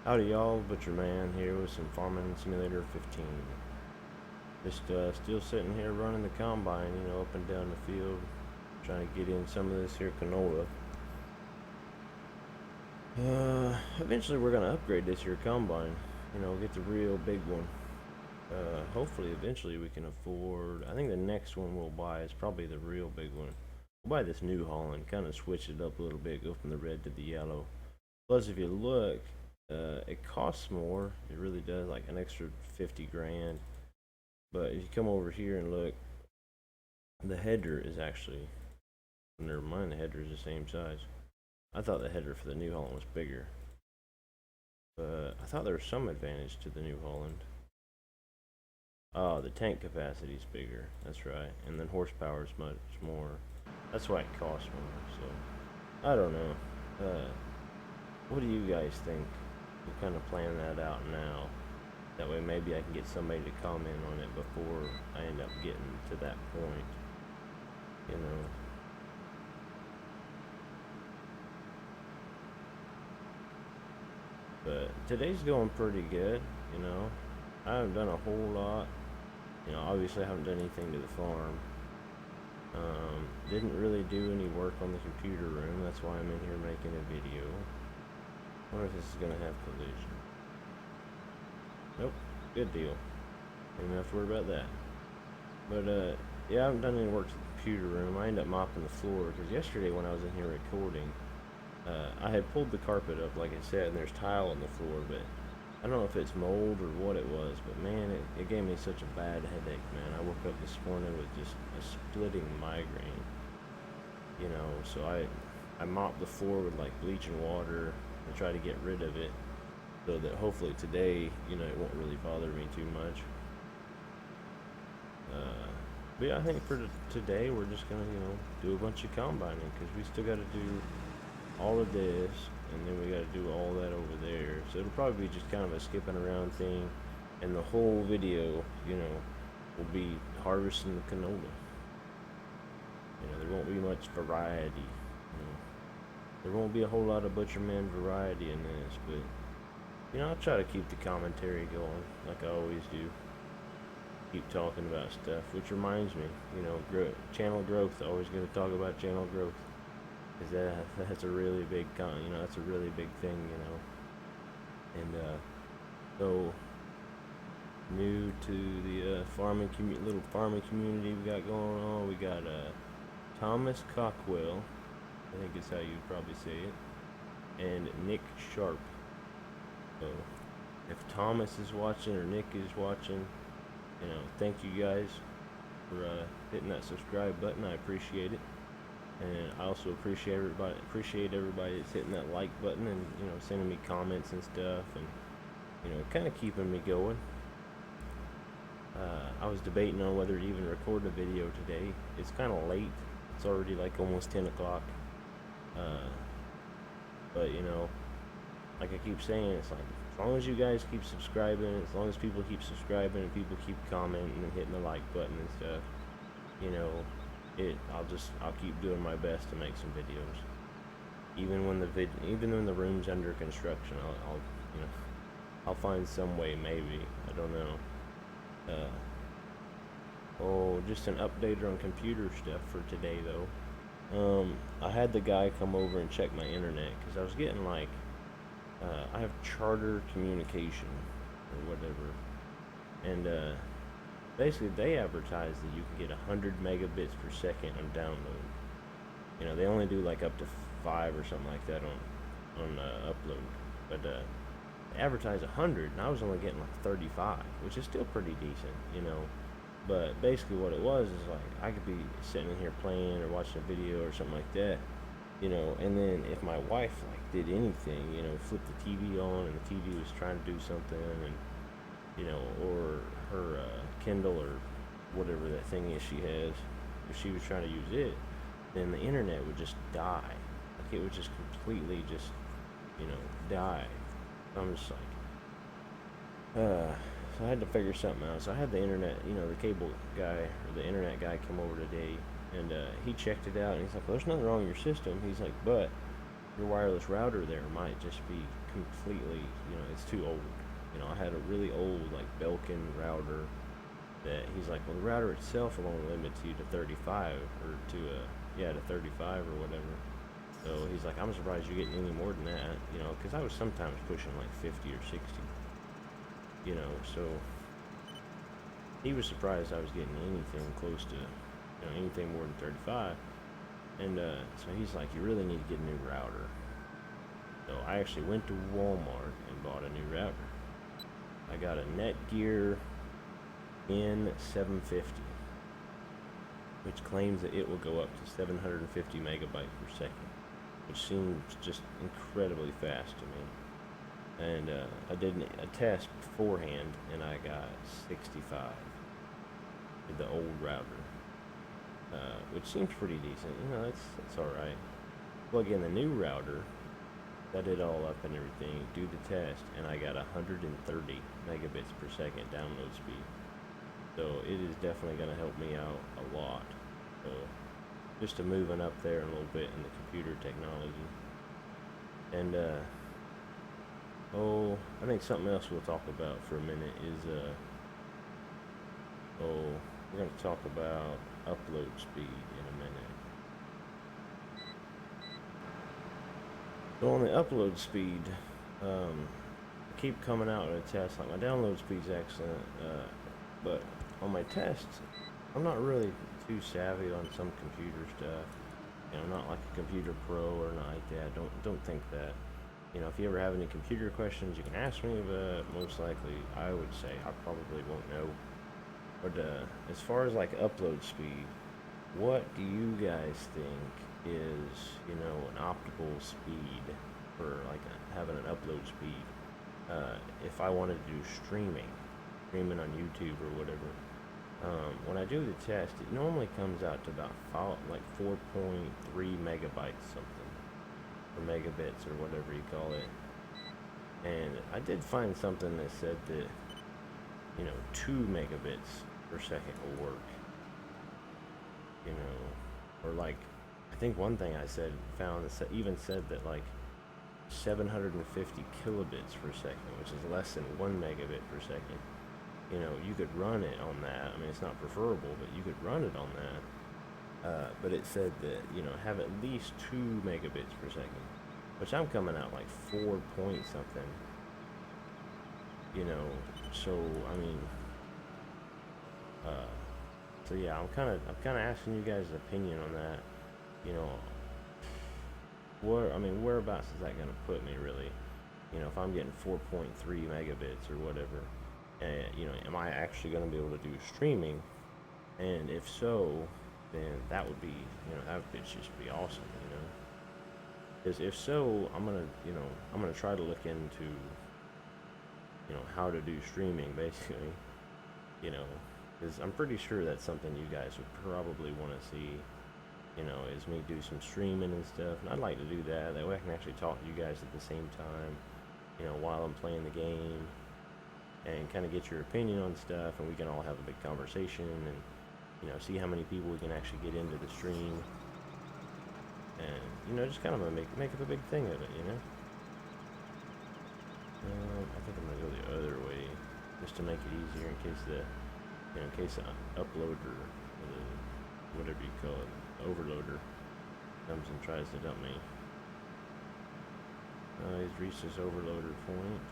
Howdy y'all, Butcher Man here with some Farming Simulator 15. Just still sitting here running the combine, you know, up and down the field, trying to get in some of this here canola. Eventually we're gonna upgrade this here combine, you know, get the real big one. Hopefully eventually we can afford, I think the next one we'll buy is probably the real big one. We'll buy this New Holland, kind of switch it up a little bit, go from the red to the yellow. Plus if you look, it costs more. It really does, like an extra 50 grand. But if you come over here and look, the header is actually, never mind, the header is the same size. I thought the header for the New Holland was bigger, but I thought there was some advantage to the New Holland. Oh, the tank capacity is bigger, that's right, and then horsepower is much more. That's why it costs more. So I don't know. What do you guys think? We'll kind of plan that out now. That way maybe I can get somebody to comment on it before I end up getting to that point. You know. But today's going pretty good, you know. I haven't done a whole lot. You know, obviously I haven't done anything to the farm. Didn't really do any work on the computer room. That's why I'm in here making a video. I wonder if this is gonna have collision. Nope, good deal. Don't even have to worry about that. But yeah, I haven't done any work to the computer room. I ended up mopping the floor because yesterday when I was in here recording, I had pulled the carpet up like I said, and there's tile on the floor, but I don't know if it's mold or what it was, but man, it gave me such a bad headache, man. I woke up this morning with just a splitting migraine, you know, so I mopped the floor with like bleach and water and try to get rid of it so that hopefully today, you know, it won't really bother me too much. But yeah, I think for today we're just gonna, you know, do a bunch of combining because we still got to do all of this and then we got to do all that over there. So it'll probably be just kind of a skipping around thing, and the whole video, you know, will be harvesting the canola. You know, there won't be much variety. You know, there won't be a whole lot of Butcherman variety in this, but you know, I'll try to keep the commentary going like I always do. Keep talking about stuff, which reminds me, you know, channel growth. Always going to talk about channel growth, because that's a really big, you know, that's a really big thing, you know. And so new to the little farming community we got going on. We got Thomas Cockwell, I think is how you'd probably say it, and Nick Sharp. So if Thomas is watching or Nick is watching, you know, thank you guys for hitting that subscribe button. I appreciate it, and I also appreciate everybody that's hitting that like button and, you know, sending me comments and stuff, and, you know, kind of keeping me going. I was debating on whether to even record a video today. It's kind of late. It's already like almost 10 o'clock. But you know, like I keep saying, it's like, as long as you guys keep subscribing, as long as people keep subscribing and people keep commenting and hitting the like button and stuff, you know, I'll keep doing my best to make some videos. Even when the room's under construction, I'll you know, I'll find some way, maybe. I don't know. Oh, just an update on computer stuff for today though. I had the guy come over and check my internet because I was getting like, I have Charter Communication or whatever, and basically they advertise that you can get 100 megabits per second on download. You know, they only do like up to 5 or something like that on upload, but they advertise 100, and I was only getting like 35, which is still pretty decent, you know. But basically what it was is like I could be sitting in here playing or watching a video or something like that, you know, and then if my wife like did anything, you know, flipped the TV on and the TV was trying to do something, and, you know, or her Kindle or whatever that thing is she has, if she was trying to use it, then the internet would just die. Like it would just completely just, you know, die. I'm just like, so I had to figure something out. So I had the internet, you know, the cable guy or the internet guy come over today, and he checked it out, and he's like, well, there's nothing wrong with your system. He's like, but your wireless router there might just be completely, you know, it's too old. You know, I had a really old, like, Belkin router that he's like, well, the router itself will only limit you to 35 or to 35 or whatever. So he's like, I'm surprised you're getting any more than that, you know, because I was sometimes pushing like 50 or 60, you know, so he was surprised I was getting anything close to, you know, anything more than 35. And so he's like, you really need to get a new router. So I actually went to Walmart and bought a new router. I got a Netgear N750, which claims that it will go up to 750 megabytes per second, which seems just incredibly fast to me. And I did a test beforehand, and I got 65 with the old router, which seems pretty decent. You know, that's all right. Plug in the new router, set it all up and everything, do the test, and I got 130 megabits per second download speed. So it is definitely going to help me out a lot. So just to moving up there a little bit in the computer technology. And I think something else we'll talk about for a minute is we're going to talk about upload speed in a minute. So on the upload speed, I keep coming out with a test. Like, my download speed's excellent, but on my tests, I'm not really too savvy on some computer stuff. You know, I'm not like a computer pro or not like that. Don't think that. You know, if you ever have any computer questions, you can ask me, but most likely I would say I probably won't know. But as far as like upload speed, what do you guys think is, you know, an optimal speed for like having an upload speed? If I wanted to do streaming on YouTube or whatever, when I do the test, it normally comes out to about 4.3 megabytes something, or megabits or whatever you call it. And I did find something that said that, you know, 2 megabits per second will work. You know, or like, I think one thing I found even said that like 750 kilobits per second, which is less than 1 megabit per second. You know, you could run it on that. I mean, it's not preferable, but you could run it on that. But it said that, you know, have at least 2 megabits per second, which I'm coming out like 4 point something. You know, so I mean, so yeah, I'm kind of asking you guys' opinion on that. You know, whereabouts is that gonna put me really? You know, if I'm getting 4.3 megabits or whatever. You know, am I actually going to be able to do streaming? And if so, then that would be, you know, that would just be awesome, you know. Because if so, I'm gonna try to look into, you know, how to do streaming basically, you know, because I'm pretty sure that's something you guys would probably want to see, you know, is me do some streaming and stuff. And I'd like to do that. That way I can actually talk to you guys at the same time, you know, while I'm playing the game, and kind of get your opinion on stuff, and we can all have a big conversation, and, you know, see how many people we can actually get into the stream, and, you know, just kind of make up a big thing of it, you know. I think I'm gonna go the other way just to make it easier in case the uploader, or the whatever you call it, overloader, comes and tries to dump me. He's reached his overloader point.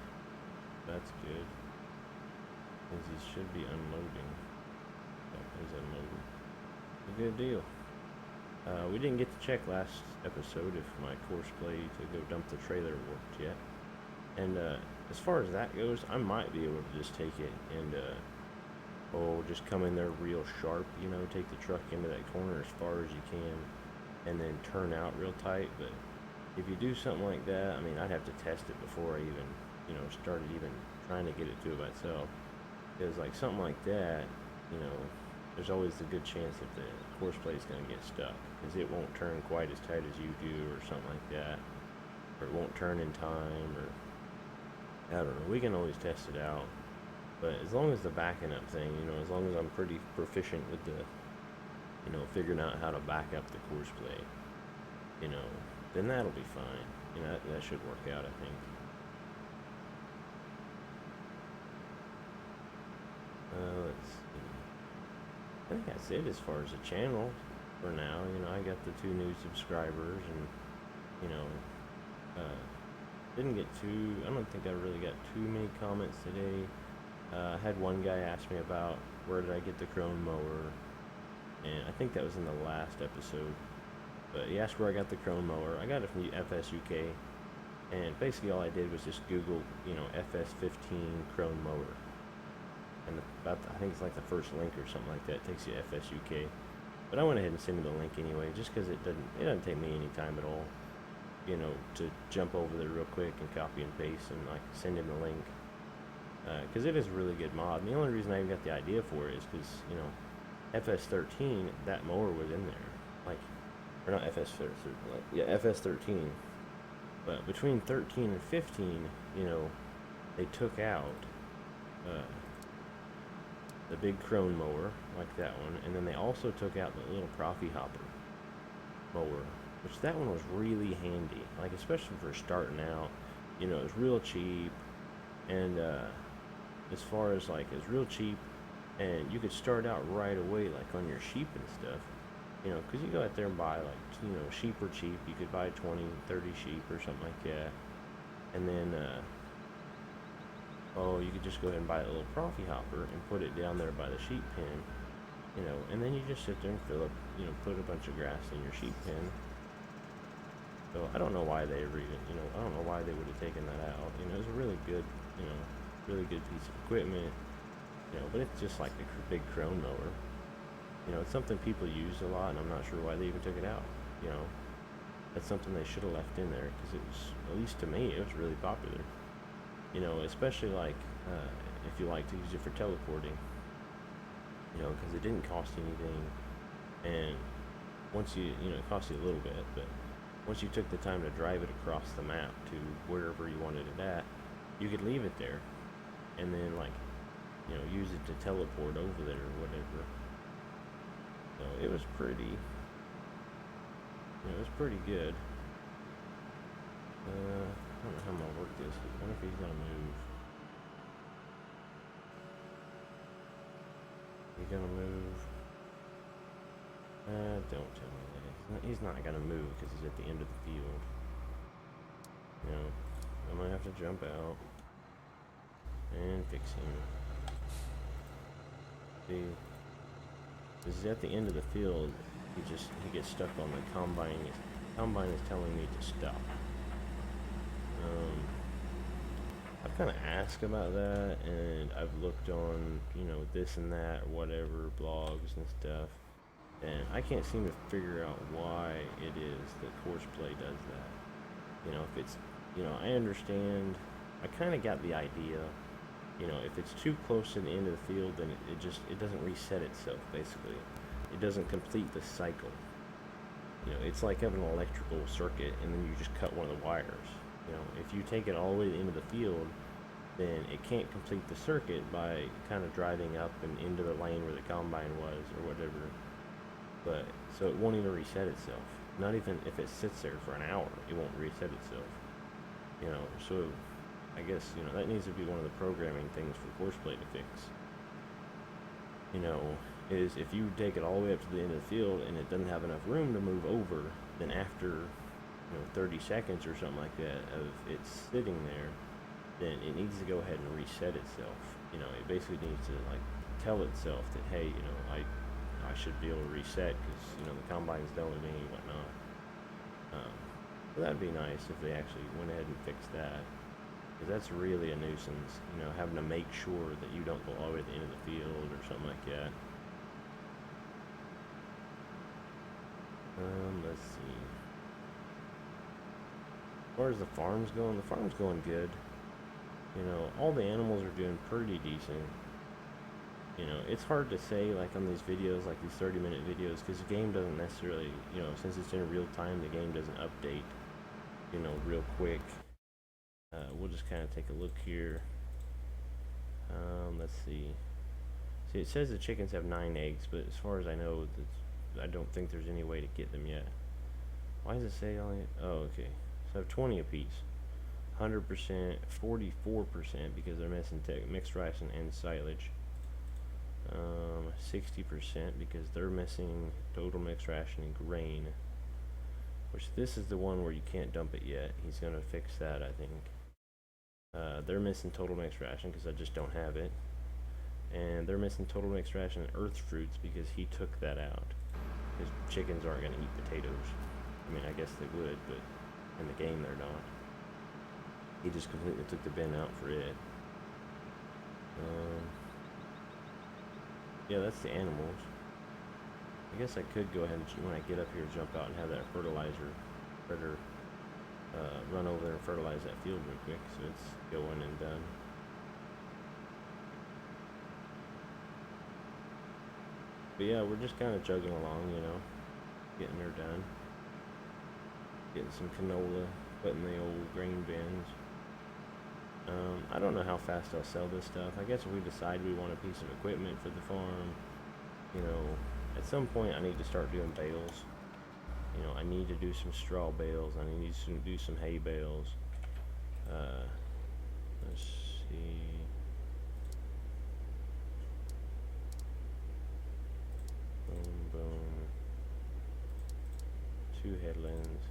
That's good. He should be unloading. Oh, he's unloading. A good deal. We didn't get to check last episode if my course play to go dump the trailer worked yet. And as far as that goes, I might be able to just take it and just come in there real sharp, you know, take the truck into that corner as far as you can, and then turn out real tight. But if you do something like that, I mean, I'd have to test it before I even, you know, started even trying to get it to it myself. Because like something like that, you know, there's always a good chance that the course plate is going to get stuck, because it won't turn quite as tight as you do, or something like that, or it won't turn in time, or I don't know. We can always test it out, but as long as the backing up thing, you know, as long as I'm pretty proficient with the, you know, figuring out how to back up the course plate, you know, then that'll be fine. You know, that should work out, I think. Let's see. I think that's it as far as the channel for now. You know, I got the 2 new subscribers, and you know, didn't get too. I don't think I really got too many comments today. I had one guy ask me about where did I get the Crone mower, and I think that was in the last episode. But he asked where I got the Crone mower. I got it from the FS UK, and basically all I did was just Google, you know, FS15 Crone mower, and I think it's like the first link or something like that. It takes you to FS UK, but I went ahead and sent him the link anyway, just because it doesn't take me any time at all, you know, to jump over there real quick and copy and paste and like send him the link, because it is a really good mod. And the only reason I even got the idea for it is because, you know, FS13, that mower was in there, like, or not FS13, like, yeah, FS13. But between 13 and 15, you know, they took out the big Crone mower, like that one, and then they also took out the little Profi hopper mower, which that one was really handy, like especially for starting out. You know, it was real cheap, and as far as like, it was real cheap, and you could start out right away, like on your sheep and stuff. You know, because you go out there and buy, like, you know, sheep are cheap. You could buy 20, 30 sheep or something like that. And then, you could just go ahead and buy a little Profi hopper and put it down there by the sheep pen. You know, and then you just sit there and fill up, you know, put a bunch of grass in your sheep pen. So I don't know why they you know, I don't know why they would have taken that out. You know, it was a really good, you know, really good piece of equipment. You know, but it's just like the big Crone mower. You know, it's something people use a lot, and I'm not sure why they even took it out. You know, that's something they should have left in there, because it was, at least to me, it was really popular. You know, especially like if you like to use it for teleporting. You know, because it didn't cost anything, and once you know, it cost you a little bit, but once you took the time to drive it across the map to wherever you wanted it at, you could leave it there, and then, like, you know, use it to teleport over there or whatever. So it was pretty, you know, it was pretty good. I don't know how I'm gonna work this. I wonder if he's gonna move. He's gonna move. Don't tell me that. He's not gonna move because he's at the end of the field. You know, I might have to jump out and fix him. See, because he's at the end of the field, he gets stuck on the combine. Combine is telling me to stop. I've kind of asked about that, and I've looked on, you know, this and that, or whatever, blogs and stuff, and I can't seem to figure out why it is that Horseplay does that. You know, if it's, you know, I understand, I kind of got the idea. You know, if it's too close to the end of the field, then it doesn't reset itself, basically. It doesn't complete the cycle. You know, it's like having an electrical circuit and then you just cut one of the wires. You know, if you take it all the way to the end of the field, then it can't complete the circuit by kind of driving up and into the lane where the combine was or whatever. But, so it won't even reset itself. Not even if it sits there for an hour, it won't reset itself. You know, so I guess, you know, that needs to be one of the programming things for Horseplay to fix. You know, is if you take it all the way up to the end of the field and it doesn't have enough room to move over, then after, you know, 30 seconds or something like that of it sitting there, then it needs to go ahead and reset itself. You know, it basically needs to, like, tell itself that, hey, you know, I should be able to reset because, you know, the combine's done with me and whatnot. So that'd be nice if they actually went ahead and fixed that. Because that's really a nuisance, you know, having to make sure that you don't go all the way to the end of the field or something like that. Let's see. As far as the farm's going good. You know, all the animals are doing pretty decent. You know, it's hard to say, like, on these videos, like these 30-minute videos, because the game doesn't necessarily, you know, since it's in real time, the game doesn't update, you know, real quick. We'll just kind of take a look here. Let's see. See, it says the chickens have 9 eggs, but as far as I know, I don't think there's any way to get them yet. Why does it say only? Oh, okay. So I have 20 apiece. 100%, 44% because they're missing mixed ration and silage. 60% because they're missing total mixed ration and grain. Which this is the one where you can't dump it yet. He's gonna fix that, I think. They're missing total mixed ration because I just don't have it. And they're missing total mixed ration and earth fruits because he took that out. Because chickens aren't gonna eat potatoes. I mean, I guess they would, but in the game they're not. He just completely took the bin out for it. Yeah, that's the animals. I guess I could go ahead and, when I get up here, jump out and have that fertilizer spreader run over there and fertilize that field real quick, so it's going and done. But yeah, we're just kind of chugging along, you know, getting her done. Getting some canola, putting the old grain bins. I don't know how fast I'll sell this stuff. I guess if we decide we want a piece of equipment for the farm, you know, at some point I need to start doing bales. You know, I need to do some straw bales. I need to do some hay bales. Let's see. Boom, boom. 2 headlands.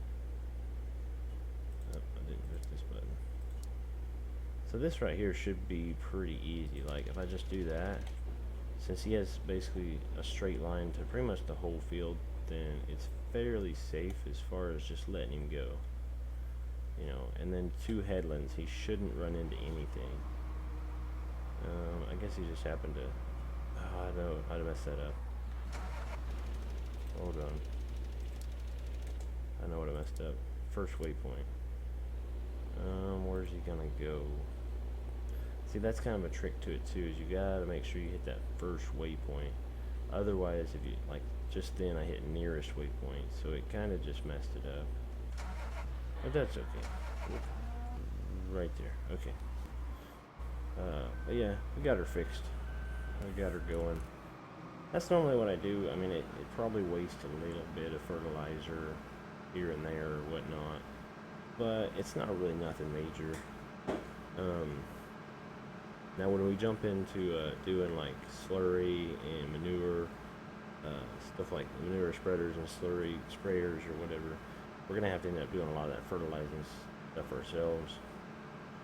Oh, I didn't push this button. So this right here should be pretty easy. Like if I just do that, since he has basically a straight line to pretty much the whole field, then it's fairly safe as far as just letting him go. You know, and then 2 headlands, he shouldn't run into anything. I guess he just happened to, oh, I know how to mess that up. Hold on. I know what I messed up. First waypoint. Where's he gonna go? See, that's kind of a trick to it too, is you gotta make sure you hit that first waypoint. Otherwise, if you, like, just then I hit nearest waypoint, so it kind of just messed it up. But that's okay. Right there, okay. But yeah, we got her fixed. I got her going. That's normally what I do. I mean, it probably wastes a little bit of fertilizer here and there or whatnot, but it's not really nothing major. Now when we jump into doing like slurry and manure, stuff like manure spreaders and slurry sprayers or whatever, we're gonna have to end up doing a lot of that fertilizing stuff ourselves.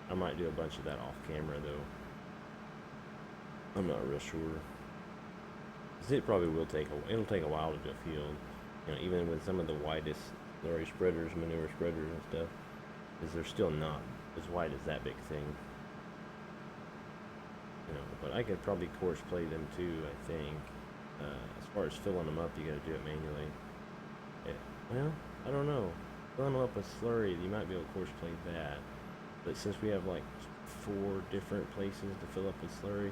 I might do a bunch of that off camera though. I'm not real sure. 'Cause it probably will take it'll take a while to do a field. You know, even with some of the widest slurry spreaders, manure spreaders and stuff, because they're still not as wide as that big thing. You know, but I could probably course play them too, I think. As far as filling them up, you gotta do it manually. Yeah. Well, I don't know. Filling them up with slurry, you might be able to course play that. But since we have like 4 different places to fill up with slurry,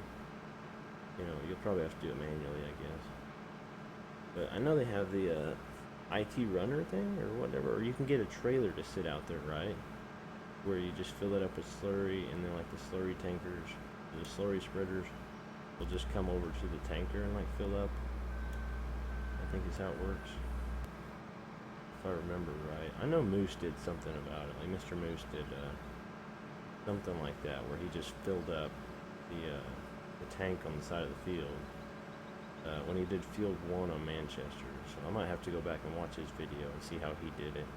you know, you'll probably have to do it manually, I guess. But I know they have the IT runner thing or whatever, or you can get a trailer to sit out there, right? Where you just fill it up with slurry, and then like the slurry tankers, the slurry spreaders will just come over to the tanker and like fill up. I think is how it works, if I remember right. I know Moose did something about it. Like Mr. Moose did something like that, where he just filled up the tank on the side of the field when he did field 1 on Manchester. So I might have to go back and watch his video and see how he did it,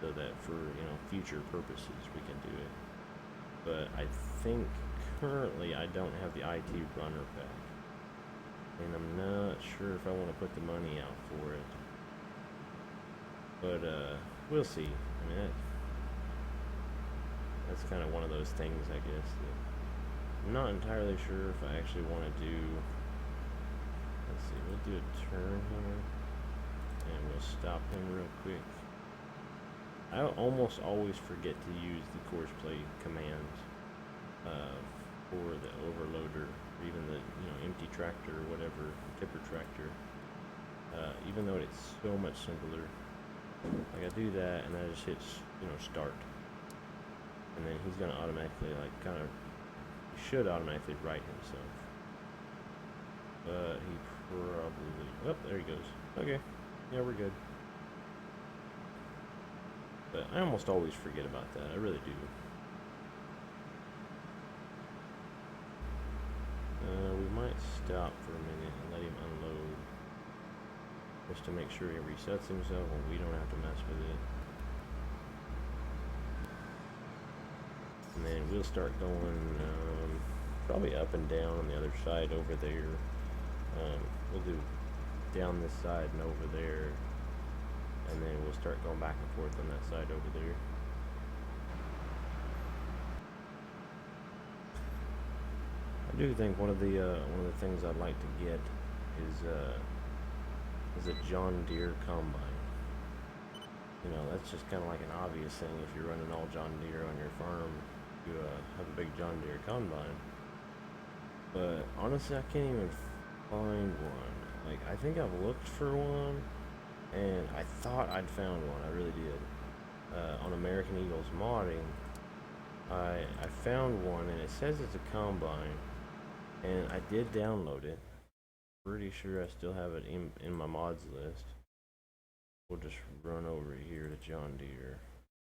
so that for, you know, future purposes we can do it. But I think currently I don't have the IT runner pack, and I'm not sure if I want to put the money out for it. But we'll see. I mean, that's kind of one of those things, I guess, that I'm not entirely sure if I actually want to do. Let's see, we'll do a turn here, and we'll stop him real quick. I almost always forget to use the course play commands for the overloader, or even the, you know, empty tractor or whatever, tipper tractor. Even though it's so much simpler. Like I do that, and then I just hit, you know, start, and then he's gonna automatically, like, kind of, he should automatically right himself. But he probably, oh, there he goes. Okay, yeah, we're good. But I almost always forget about that. I really do. We might stop for a minute and let him unload, just to make sure he resets himself and we don't have to mess with it. And then we'll start going probably up and down on the other side over there. We'll do down this side and over there, and then we'll start going back and forth on that side over there. I do think one of the things I'd like to get is a John Deere combine. You know, that's just kind of like an obvious thing. If you're running all John Deere on your farm, you have a big John Deere combine. But honestly, I can't even find one. Like, I think I've looked for one, and I thought I'd found one. I really did. On American Eagle's Modding, I found one, and it says it's a combine, and I did download it. Pretty sure I still have it in my mods list. We'll just run over here to John Deere.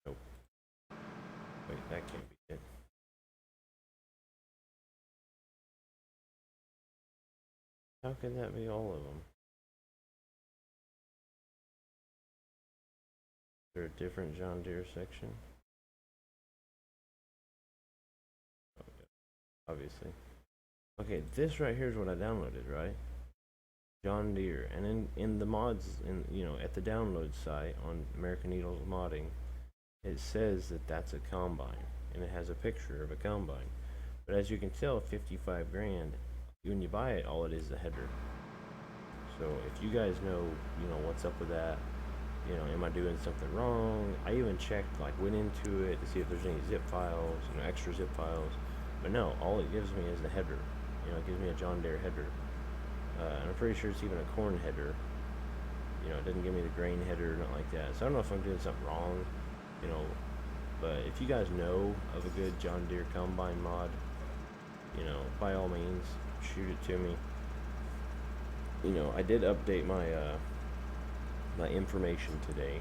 Nope. Wait, that can't be it. How can that be all of them? Is there a different John Deere section? Okay, obviously. Okay, this right here is what I downloaded, right? John Deere, and in the mods, at the download site on American Eagle's Modding, it says that that's a combine, and it has a picture of a combine. But as you can tell, 55 grand. When you buy it, all it is a header. So if you guys know, what's up with that, am I doing something wrong? I even checked, went into it to see if there's any zip files, extra zip files. But no, all it gives me is the header. It gives me a John Deere header. And I'm pretty sure it's even a corn header. It doesn't give me the grain header or nothing like that. So I don't know if I'm doing something wrong, but if you guys know of a good John Deere combine mod, by all means, shoot it to me. I did update my my information today.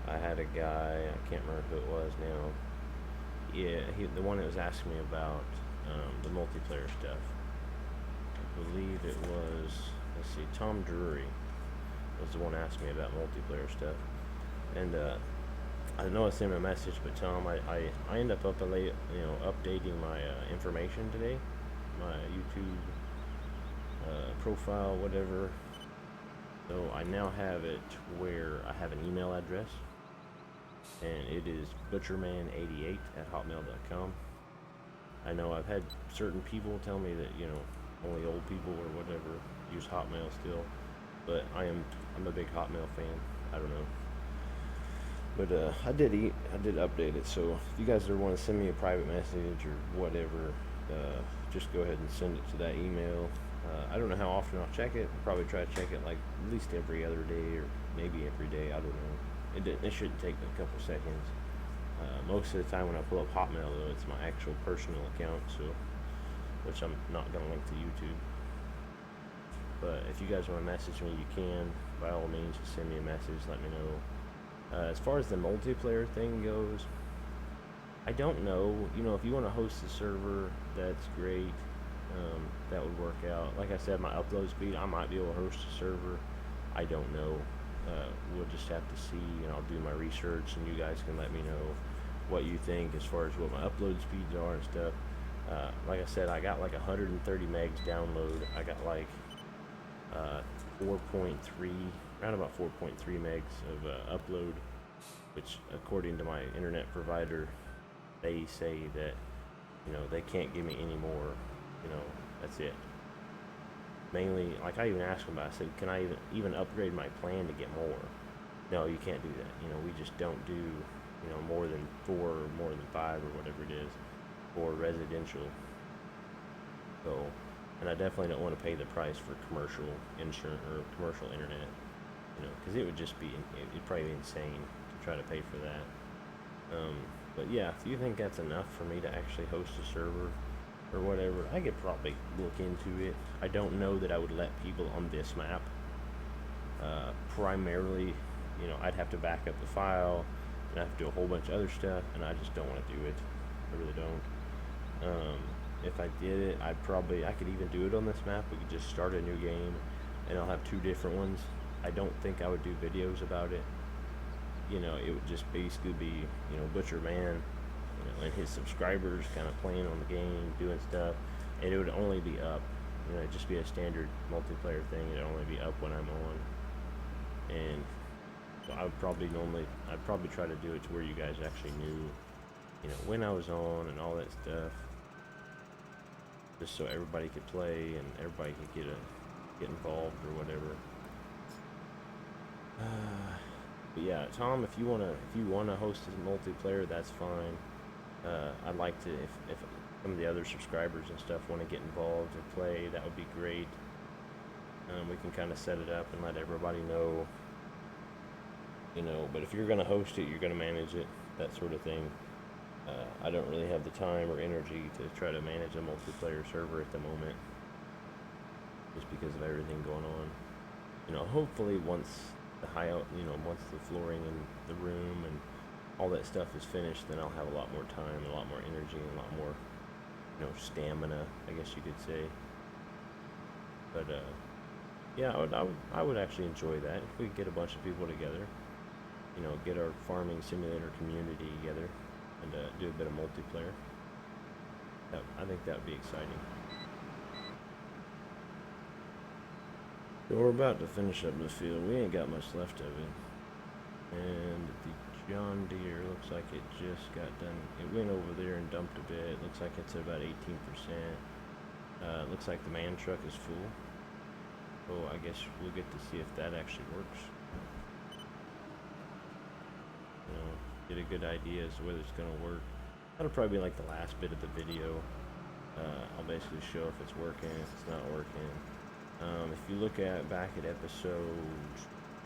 I had a guy, I can't remember who it was now. Yeah, the one that was asking me about the multiplayer stuff. I believe it was, let's see, Tom Drury was the one asking me about multiplayer stuff. And I know I sent him a message, but Tom, I end up updating my information today, my YouTube profile, whatever. So I now have it where I have an email address, and it is butcherman88@hotmail.com. I know I've had certain people tell me that only old people or whatever use Hotmail still, but I'm a big Hotmail fan. I don't know. But I did update it, so if you guys ever want to send me a private message or whatever, just go ahead and send it to that email. I don't know how often I'll check it. I'll probably try to check it at least every other day or maybe every day. I don't know. It shouldn't take a couple seconds. Most of the time when I pull up Hotmail, though, it's my actual personal account, which I'm not going to link to YouTube. But if you guys want to message me, you can. By all means, just send me a message. Let me know. As far as the multiplayer thing goes, I don't know. If you want to host a server, that's great. That would work out. Like I said, my upload speed, I might be able to host a server. I don't know. We'll just have to see, and I'll do my research, and you guys can let me know what you think as far as what my upload speeds are and stuff. Like I said, I got 130 megs download. I got 4.3, around about 4.3 megs of upload, which according to my internet provider, they say that they can't give me any more. That's it. Mainly, I even asked them about it. I said, can I even upgrade my plan to get more? No, you can't do that. We just don't do more than 4 or more than 5 or whatever it is for residential. So, and I definitely don't want to pay the price for commercial insurance or commercial internet, because it would just be, it'd probably be insane to try to pay for that. But yeah, if you think that's enough for me to actually host a server or whatever, I could probably look into it. I don't know that I would let people on this map. Primarily, I'd have to back up the file, and I have to do a whole bunch of other stuff, and I just don't want to do it. I really don't. If I did it, I could even do it on this map. We could just start a new game, and I'll have 2 different ones. I don't think I would do videos about it. You know, it would just basically be, you know, Butcher Man, you know, and his subscribers kind of playing on the game, doing stuff, and it would only be up. You know, it'd just be a standard multiplayer thing. It'd only be up when I'm on, and so I'd probably try to do it to where you guys actually knew, you know, when I was on and all that stuff, just so everybody could play and everybody could get involved or whatever. But yeah, Tom, if you wanna host a multiplayer, that's fine. I'd like to, if some of the other subscribers and stuff want to get involved and play, that would be great. We can kind of set it up and let everybody know, you know. But if you're gonna host it, you're gonna manage it, that sort of thing. I don't really have the time or energy to try to manage a multiplayer server at the moment, just because of everything going on. You know, hopefully once once the flooring in the room and all that stuff is finished, then I'll have a lot more time, a lot more energy, and a lot more, you know, stamina, I guess you could say. But yeah, I would actually enjoy that if we could get a bunch of people together. You know, get our farming simulator community together and do a bit of multiplayer. I think that would be exciting. So we're about to finish up the field. We ain't got much left of it. And the John Deere looks like it just got done. It went over there and dumped a bit. Looks like it's at about 18%. Looks like the man truck is full. So I guess we'll get to see if that actually works. You know, get a good idea as to whether it's going to work. That'll probably be like the last bit of the video. I'll basically show if it's working, if it's not working. If you look back at episode,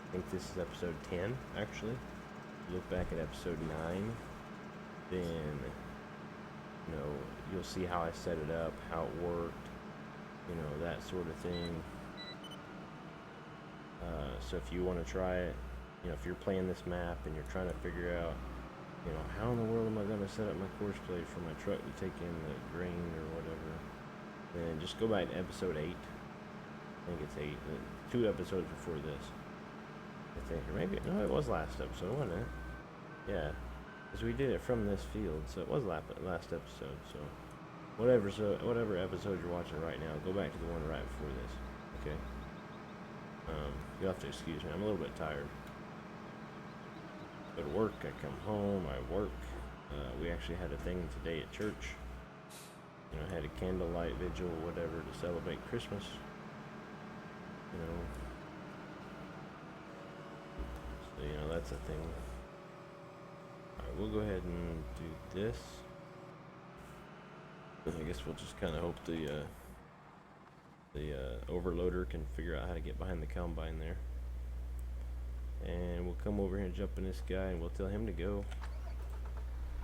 I think this is episode 10 actually. If you look back at episode 9, then you know, you'll see how I set it up, how it worked, you know, that sort of thing. So if you want to try it, you know, if you're playing this map and you're trying to figure out, you know, how in the world am I going to set up my course plate for my truck to take in the grain or whatever, then just go back to episode 8. I think it's 8, 2 episodes before this, I think, or maybe, no, it was last episode, wasn't it? Yeah, because we did it from this field, so it was last episode. So whatever episode you're watching right now, go back to the one right before this, okay? You'll have to excuse me, I'm a little bit tired. Go to work, I come home, I work. We actually had a thing today at church. You know, had a candlelight vigil, whatever, to celebrate Christmas. You know, so, you know, that's a thing. Alright, we'll go ahead and do this. I guess we'll just kind of hope the overloader can figure out how to get behind the combine there. And we'll come over here and jump in this guy and we'll tell him to go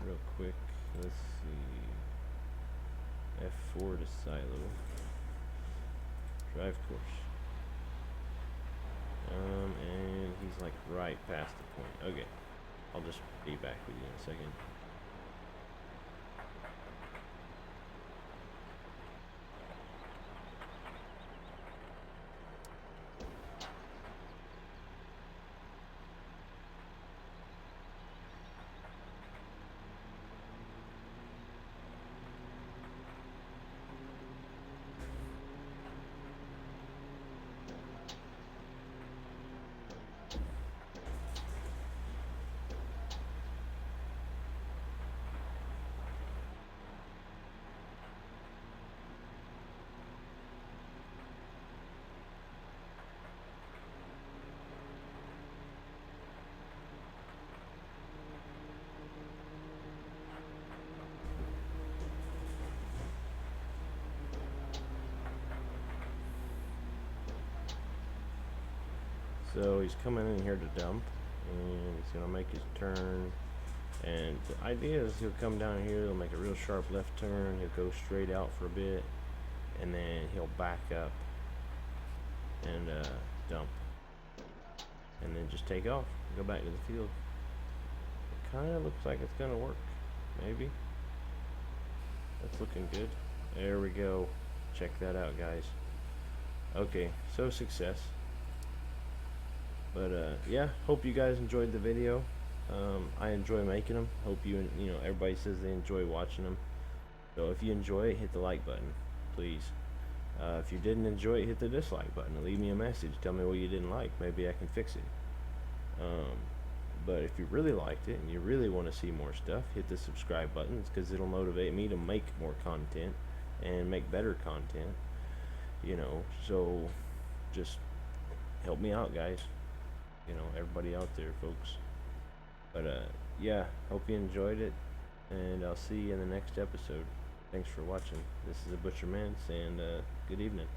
real quick. Let's see. F4 to silo. Drive course. And he's like right past the point. Okay. I'll just be back with you in a second. So he's coming in here to dump, and he's gonna make his turn. And the idea is he'll come down here, he'll make a real sharp left turn, he'll go straight out for a bit, and then he'll back up and dump, and then just take off, go back to the field. kind of looks like it's gonna work. Maybe. That's looking good. There we go. Check that out, guys. Okay, so success. But yeah, hope you guys enjoyed the video. I enjoy making them. Hope you know, everybody says they enjoy watching them. So if you enjoy it, hit the like button, please. If you didn't enjoy it, hit the dislike button and leave me a message. Tell me what you didn't like. Maybe I can fix it. But if you really liked it and you really want to see more stuff, hit the subscribe buttons, because it'll motivate me to make more content and make better content. You know, so just help me out, guys. You know, everybody out there, folks. But yeah, hope you enjoyed it, and I'll see you in the next episode. Thanks for watching. This is a Butcher Man saying good evening.